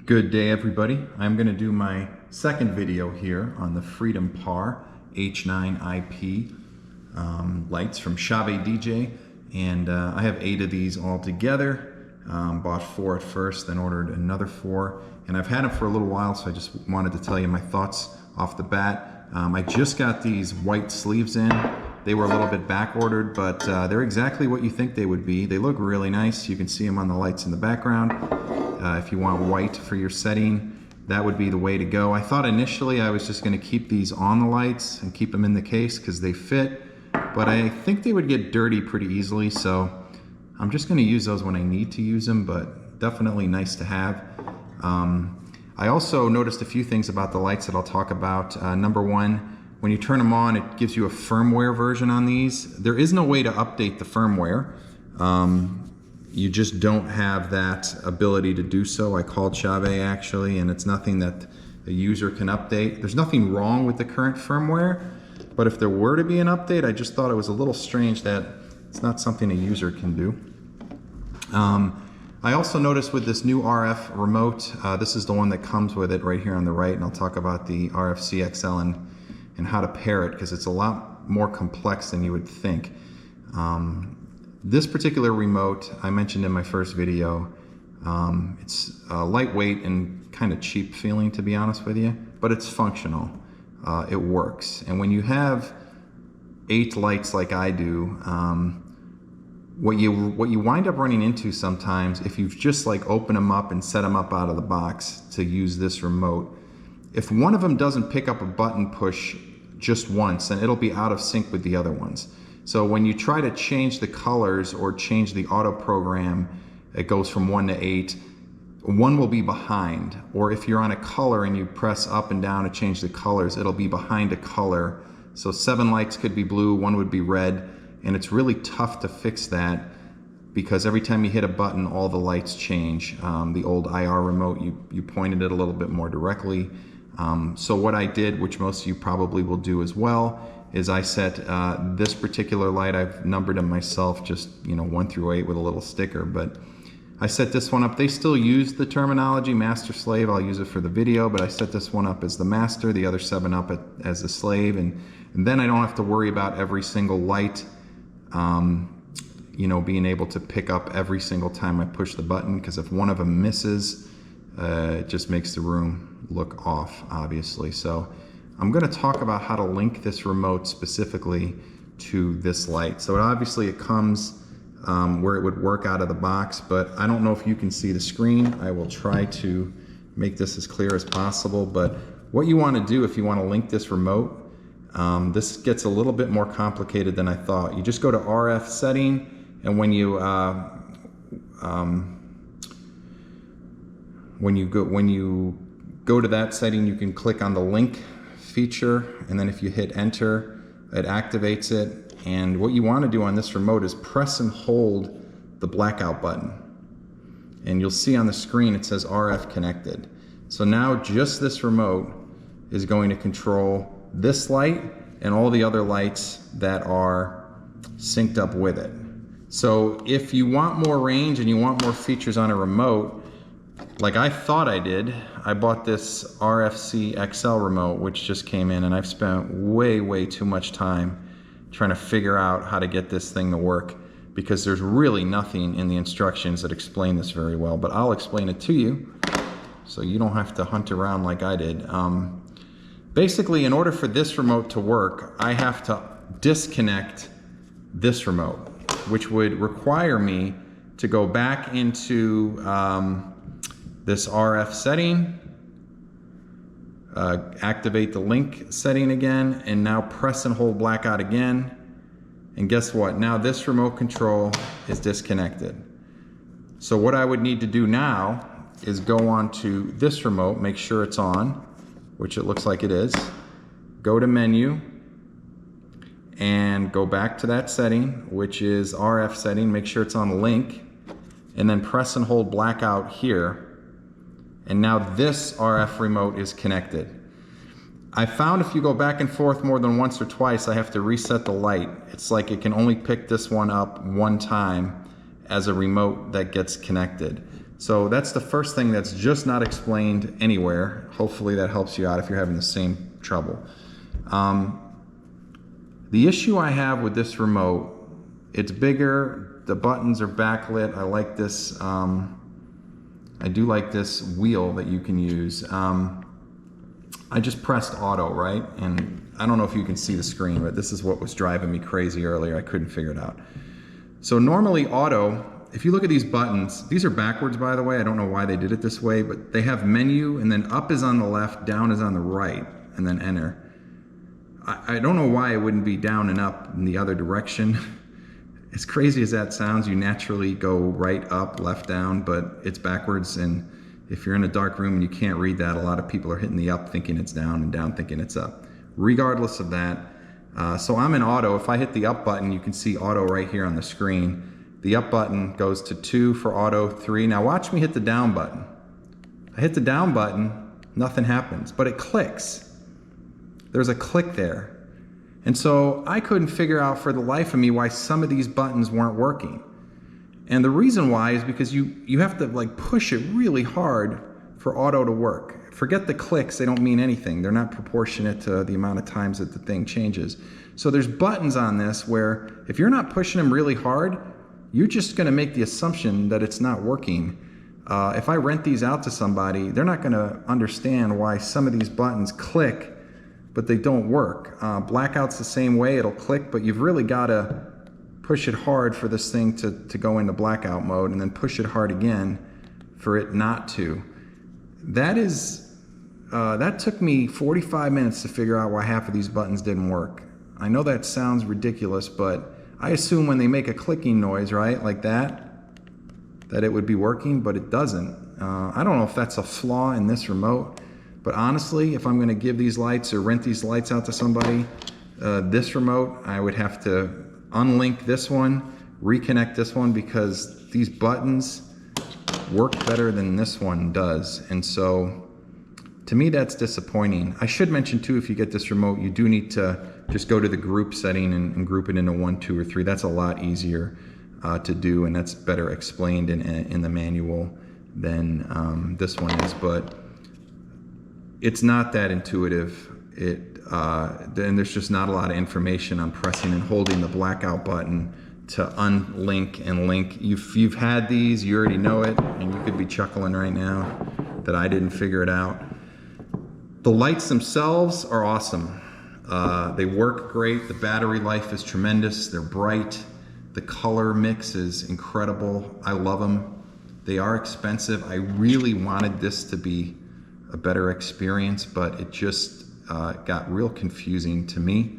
Good day, everybody. I'm going to do my second video here on the Freedom Par H9 IP lights from Chauvet DJ, and I have 8 of these all together. Bought 4 at first, then ordered another 4, and I've had them for a little while, so I just wanted to tell you my thoughts off the bat. I just got these white sleeves in. They were a little bit back ordered, but they're exactly what you think they would be. They look really nice. You can see them on the lights in the background. If you want white for your setting, that would be the way to go. I thought initially I was just going to keep these on the lights and keep them in the case because they fit, but I think they would get dirty pretty easily, so I'm just going to use those when I need to use them, but definitely nice to have. I also noticed a few things about the lights that I'll talk about. Number one, when you turn them on, it gives you a firmware version on these. There is no way to update the firmware. You just don't have that ability to do so. I called Chauvet actually, and it's nothing that a user can update. There's nothing wrong with the current firmware, but if there were to be an update, I just thought it was a little strange that it's not something a user can do. I also noticed with this new RF remote, this is the one that comes with it right here on the right, and I'll talk about the RFC-XL and how to pair it, because it's a lot more complex than you would think. This particular remote, I mentioned in my first video, it's lightweight and kind of cheap feeling, to be honest with you, but it's functional. It works. And when you have 8 lights like I do, what you wind up running into sometimes, if you just like open them up and set them up out of the box to use this remote, if one of them doesn't pick up a button push just once, then it'll be out of sync with the other ones. So when you try to change the colors or change the auto program, it goes from 1 to 8, one will be behind. Or if you're on a color and you press up and down to change the colors, it'll be behind a color. So 7 lights could be blue, 1 would be red, and it's really tough to fix that because every time you hit a button, all the lights change. The old IR remote, you pointed it a little bit more directly. So what I did, which most of you probably will do as well, is I set this particular light, I've numbered them myself, just 1 through 8 with a little sticker, but I set this one up. They still use the terminology master slave. I'll use it for the video, but I set this one up as the master, the other 7 up as the slave, and then I don't have to worry about every single light being able to pick up every single time I push the button, because if one of them misses, it just makes the room look off, obviously. So I'm going to talk about how to link this remote specifically to this light. So obviously it comes where it would work out of the box, but I don't know if you can see the screen. I will try to make this as clear as possible, but what you want to do if you want to link this remote, this gets a little bit more complicated than I thought. You just go to RF setting, and when you go to that setting, you can click on the link feature, and then if you hit enter, it activates it. And what you want to do on this remote is press and hold the blackout button, and you'll see on the screen it says RF connected. So now just this remote is going to control this light and all the other lights that are synced up with it. So if you want more range and you want more features on a remote, like I thought I did, I bought this RFC-XL remote, which just came in, and I've spent way too much time trying to figure out how to get this thing to work, because there's really nothing in the instructions that explain this very well, but I'll explain it to you so you don't have to hunt around like I did. Basically, in order for this remote to work, I have to disconnect this remote, which would require me to go back into this RF setting, activate the link setting again, and now press and hold blackout again. And guess what? Now this remote control is disconnected. So what I would need to do now is go on to this remote, make sure it's on, which it looks like it is. Go to menu and go back to that setting, which is RF setting, make sure it's on link, and then press and hold blackout here. And now this RF remote is connected. I found if you go back and forth more than once or twice, I have to reset the light. It's like it can only pick this one up one time as a remote that gets connected. So that's the first thing that's just not explained anywhere. Hopefully that helps you out if you're having the same trouble. The issue I have with this remote, it's bigger, the buttons are backlit. I like this, I do like this wheel that you can use. I just pressed auto, right? And I don't know if you can see the screen, but this is what was driving me crazy earlier. I couldn't figure it out. So normally auto, if you look at these buttons, these are backwards, by the way. I don't know why they did it this way, but they have menu, and then up is on the left, down is on the right, and then enter. I don't know why it wouldn't be down and up in the other direction. As crazy as that sounds, you naturally go right up, left down, but it's backwards, and if you're in a dark room and you can't read that, a lot of people are hitting the up thinking it's down and down thinking it's up. Regardless of that, so I'm in auto. If I hit the up button, you can see auto right here on the screen. The up button goes to 2 for auto, 3. Now watch me hit the down button. I hit the down button, nothing happens, but it clicks. There's a click there. And so I couldn't figure out for the life of me why some of these buttons weren't working. And the reason why is because you have to like push it really hard for auto to work. Forget the clicks, they don't mean anything. They're not proportionate to the amount of times that the thing changes. So there's buttons on this where if you're not pushing them really hard, you're just gonna make the assumption that it's not working. If I rent these out to somebody, they're not gonna understand why some of these buttons click, but they don't work. Blackout's the same way, it'll click, but you've really gotta push it hard for this thing to go into blackout mode, and then push it hard again for it not to. That took me 45 minutes to figure out why half of these buttons didn't work. I know that sounds ridiculous, but I assume when they make a clicking noise, right, like that it would be working, but it doesn't. I don't know if that's a flaw in this remote, but honestly, if I'm gonna give these lights or rent these lights out to somebody, this remote, I would have to unlink this one, reconnect this one, because these buttons work better than this one does. And so to me, that's disappointing. I should mention too, if you get this remote, you do need to just go to the group setting and group it into 1, 2, or 3. That's a lot easier to do, and that's better explained in the manual than this one is, but it's not that intuitive. Then there's just not a lot of information on pressing and holding the blackout button to unlink and link. You've had these, you already know it, and you could be chuckling right now that I didn't figure it out. The lights themselves are awesome. They work great. The battery life is tremendous. They're bright. The color mix is incredible. I love them. They are expensive. I really wanted this to be a better experience, but it just got real confusing to me.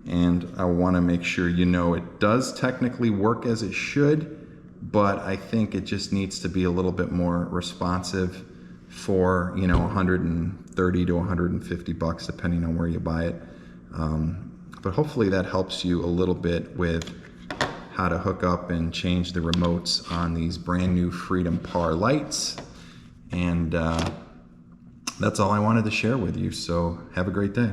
And I want to make sure you know it does technically work as it should, but I think it just needs to be a little bit more responsive for, you know, 130 to 150 bucks depending on where you buy it. But hopefully that helps you a little bit with how to hook up and change the remotes on these brand new Freedom Par lights. And that's all I wanted to share with you. So have a great day.